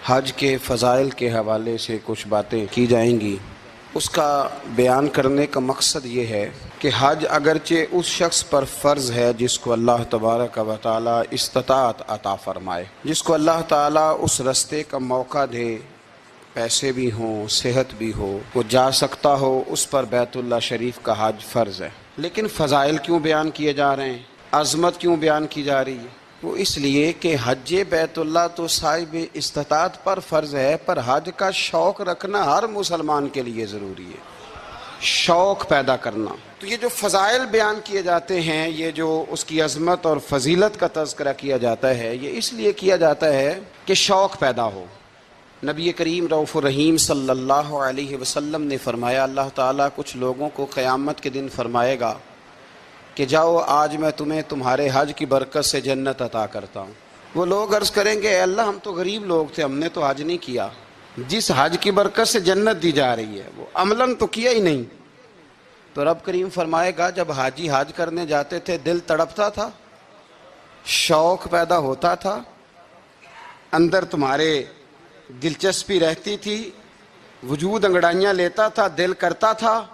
حج کے فضائل کے حوالے سے کچھ باتیں کی جائیں گی۔ اس کا بیان کرنے کا مقصد یہ ہے کہ حج اگرچہ اس شخص پر فرض ہے جس کو اللہ تبارک و تعالی استطاعت عطا فرمائے، جس کو اللہ تعالی اس رستے کا موقع دے، پیسے بھی ہوں، صحت بھی ہو، وہ جا سکتا ہو، اس پر بیت اللہ شریف کا حج فرض ہے۔ لیکن فضائل کیوں بیان کیے جا رہے ہیں، عظمت کیوں بیان کی جا رہی ہے؟ وہ اس لیے کہ حج بیت اللہ تو صاحب استطاعت پر فرض ہے، پر حج کا شوق رکھنا ہر مسلمان کے لیے ضروری ہے، شوق پیدا کرنا۔ تو یہ جو فضائل بیان کیے جاتے ہیں، یہ جو اس کی عظمت اور فضیلت کا تذکرہ کیا جاتا ہے، یہ اس لیے کیا جاتا ہے کہ شوق پیدا ہو۔ نبی کریم رؤوف الرحیم صلی اللہ علیہ وسلم نے فرمایا، اللہ تعالیٰ کچھ لوگوں کو قیامت کے دن فرمائے گا کہ جاؤ آج میں تمہیں تمہارے حج کی برکت سے جنت عطا کرتا ہوں۔ وہ لوگ عرض کریں گے، اے اللہ ہم تو غریب لوگ تھے، ہم نے تو حج نہیں کیا، جس حج کی برکت سے جنت دی جا رہی ہے وہ عملاً تو کیا ہی نہیں۔ تو رب کریم فرمائے گا، جب حاجی حج کرنے جاتے تھے دل تڑپتا تھا، شوق پیدا ہوتا تھا، اندر تمہارے دلچسپی رہتی تھی، وجود انگڑائیاں لیتا تھا، دل کرتا تھا،